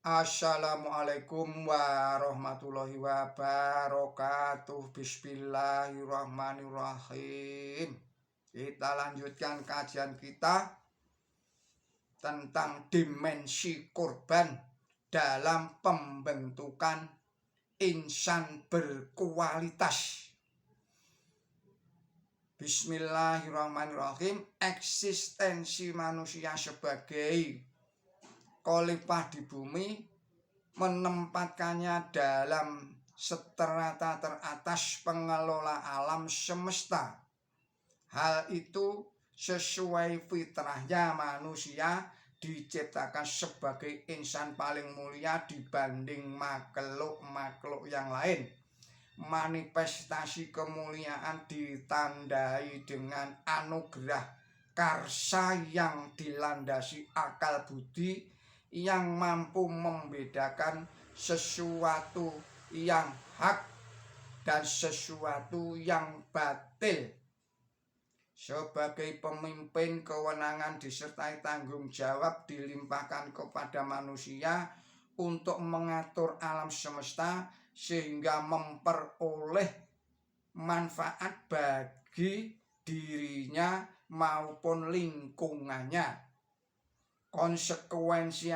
Assalamualaikum warahmatullahi wabarakatuh. Bismillahirrahmanirrahim. Kita lanjutkan kajian kita tentang dimensi korban dalam pembentukan insan berkualitas. Bismillahirrahmanirrahim. Eksistensi manusia sebagai khalifah di bumi menempatkannya dalam strata teratas pengelola alam semesta. Hal itu sesuai fitrahnya manusia diciptakan sebagai insan paling mulia dibanding makhluk-makhluk yang lain. Manifestasi kemuliaan ditandai dengan anugerah karsa yang dilandasi akal budi yang mampu membedakan sesuatu yang hak dan sesuatu yang batil. Sebagai pemimpin, kewenangan disertai tanggung jawab dilimpahkan kepada manusia untuk mengatur alam semesta sehingga memperoleh manfaat bagi dirinya maupun lingkungannya. Konsekuensi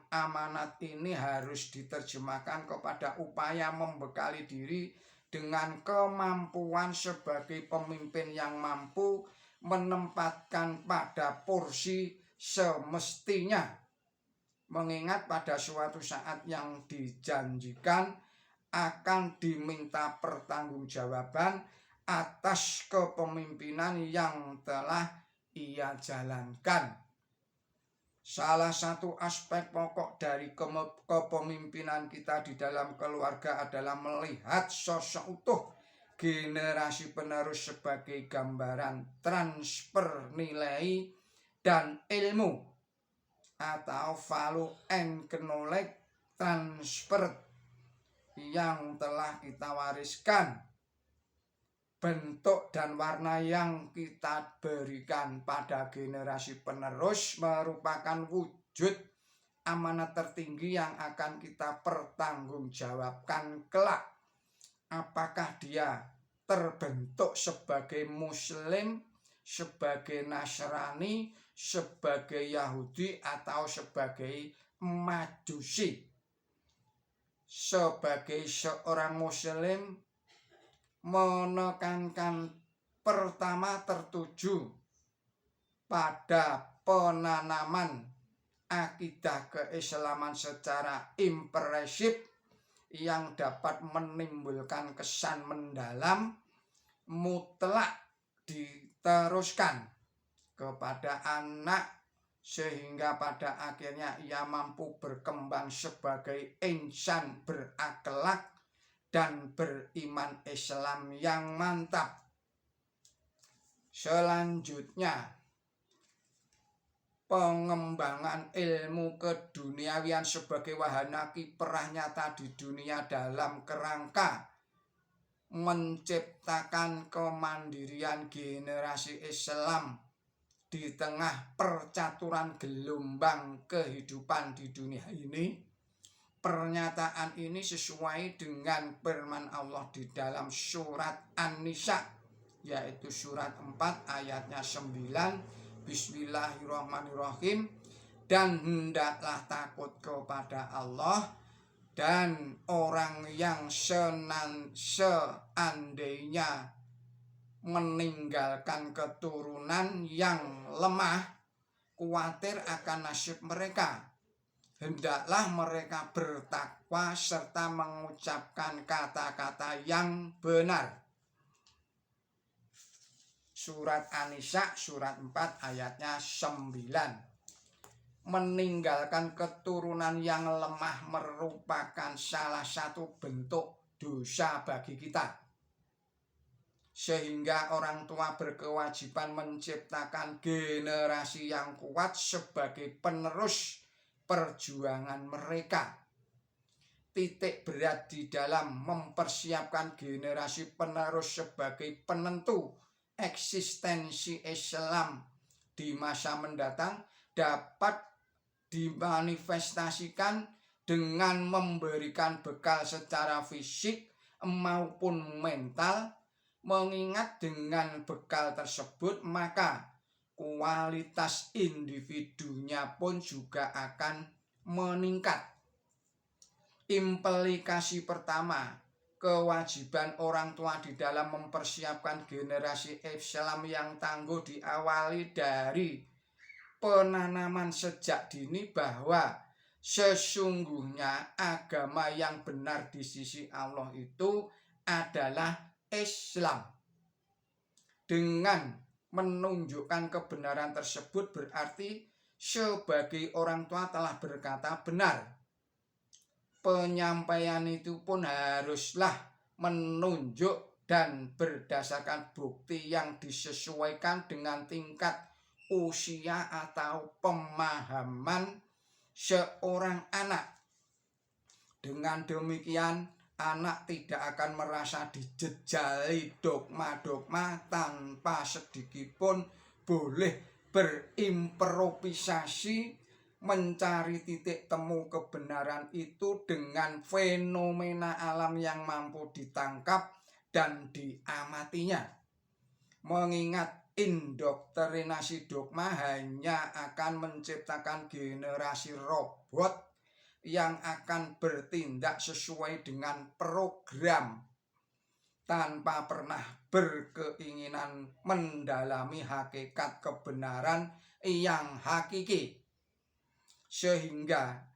amanat ini harus diterjemahkan kepada upaya membekali diri dengan kemampuan sebagai pemimpin yang mampu menempatkan pada porsi semestinya. Mengingat pada suatu saat yang dijanjikan akan diminta pertanggungjawaban atas kepemimpinan yang telah ia jalankan. Salah satu aspek pokok dari kepemimpinan kita di dalam keluarga adalah melihat sosok utuh generasi penerus sebagai gambaran transfer nilai dan ilmu atau value and knowledge transfer yang telah kita wariskan. Bentuk dan warna yang kita berikan pada generasi penerus merupakan wujud amanat tertinggi yang akan kita pertanggungjawabkan kelak. Apakah dia terbentuk sebagai Muslim, sebagai Nasrani, sebagai Yahudi, atau sebagai Majusi. Sebagai seorang Muslim, menekankan pertama tertuju pada penanaman akidah keislaman secara impresif yang dapat menimbulkan kesan mendalam, mutlak diteruskan kepada anak sehingga pada akhirnya ia mampu berkembang sebagai insan berakhlak dan beriman Islam yang mantap. Selanjutnya, pengembangan ilmu keduniawian sebagai wahana kiprah nyata di dunia dalam kerangka menciptakan kemandirian generasi Islam di tengah percaturan gelombang kehidupan di dunia ini. Pernyataan ini sesuai dengan firman Allah di dalam surat An-Nisa, yaitu surat 4 ayatnya 9. Bismillahirrahmanirrahim. Dan hendaklah takut kepada Allah, dan orang yang seandainya meninggalkan keturunan yang lemah, khawatir akan nasib mereka. Hendaklah mereka bertakwa serta mengucapkan kata-kata yang benar. Surat An-Nisa surat 4 ayatnya 9. Meninggalkan keturunan yang lemah merupakan salah satu bentuk dosa bagi kita. Sehingga orang tua berkewajiban menciptakan generasi yang kuat sebagai penerus perjuangan mereka. Titik berat di dalam mempersiapkan generasi penerus sebagai penentu eksistensi Islam di masa mendatang dapat dimanifestasikan dengan memberikan bekal secara fisik maupun mental. Mengingat dengan bekal tersebut maka kualitas individunya pun juga akan meningkat. Implikasi pertama, kewajiban orang tua di dalam mempersiapkan generasi Islam yang tangguh diawali dari penanaman sejak dini bahwa sesungguhnya agama yang benar di sisi Allah itu adalah Islam. Dengan menunjukkan kebenaran tersebut berarti sebagai orang tua telah berkata benar. Penyampaian itu pun haruslah menunjuk dan berdasarkan bukti yang disesuaikan dengan tingkat usia atau pemahaman seorang anak. Dengan demikian, anak tidak akan merasa dijejali dogma-dogma tanpa sedikitpun boleh berimprovisasi mencari titik temu kebenaran itu dengan fenomena alam yang mampu ditangkap dan diamatinya. Mengingat indoktrinasi dogma hanya akan menciptakan generasi robot yang akan bertindak sesuai dengan program tanpa pernah berkeinginan mendalami hakikat kebenaran yang hakiki, sehingga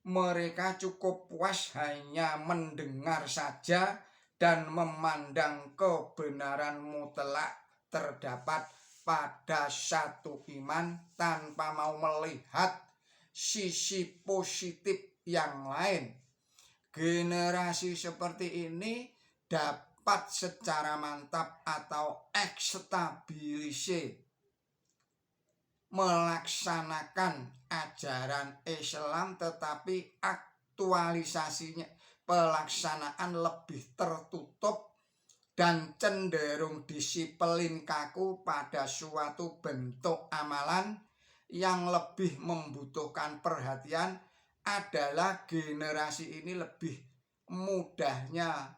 mereka cukup puas hanya mendengar saja dan memandang kebenaran mutlak terdapat pada satu iman tanpa mau melihat sisi positif yang lain. Generasi seperti ini dapat secara mantap atau ekstabilise melaksanakan ajaran Islam, tetapi aktualisasinya pelaksanaan lebih tertutup dan cenderung disiplin kaku pada suatu bentuk amalan yang lebih membutuhkan perhatian. Adalah generasi ini lebih mudahnya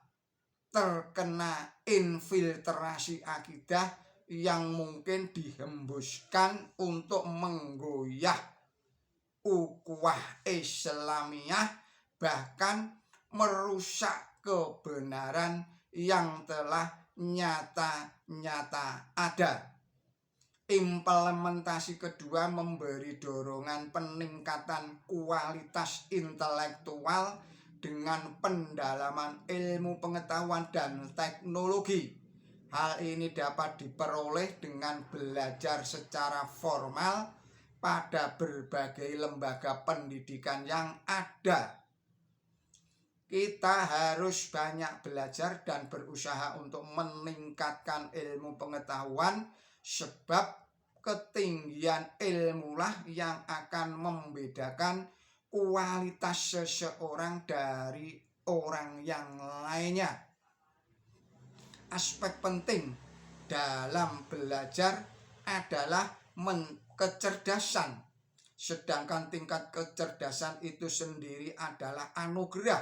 terkena infiltrasi akidah yang mungkin dihembuskan untuk menggoyah ukhuwah Islamiyah, bahkan merusak kebenaran yang telah nyata-nyata ada. Implementasi kedua memberi dorongan peningkatan kualitas intelektual dengan pendalaman ilmu pengetahuan dan teknologi. Hal ini dapat diperoleh dengan belajar secara formal pada berbagai lembaga pendidikan yang ada. Kita harus banyak belajar dan berusaha untuk meningkatkan ilmu pengetahuan, sebab ketinggian ilmulah yang akan membedakan kualitas seseorang dari orang yang lainnya. Aspek penting dalam belajar adalah kecerdasan, sedangkan tingkat kecerdasan itu sendiri adalah anugerah,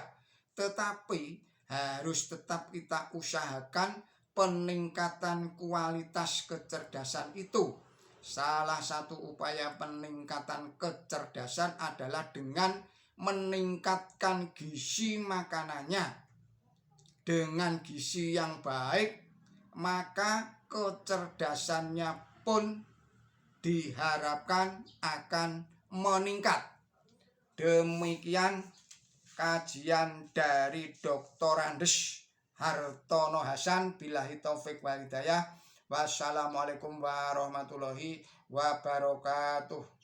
tetapi harus tetap kita usahakan peningkatan kualitas kecerdasan itu. Salah satu upaya peningkatan kecerdasan adalah dengan meningkatkan gizi makanannya. Dengan gizi yang baik, maka kecerdasannya pun diharapkan akan meningkat. Demikian kajian dari Dr. Andes Hartono Hasan. Billahi taufik wal hidayah. Wassalamualaikum warahmatullahi wabarakatuh.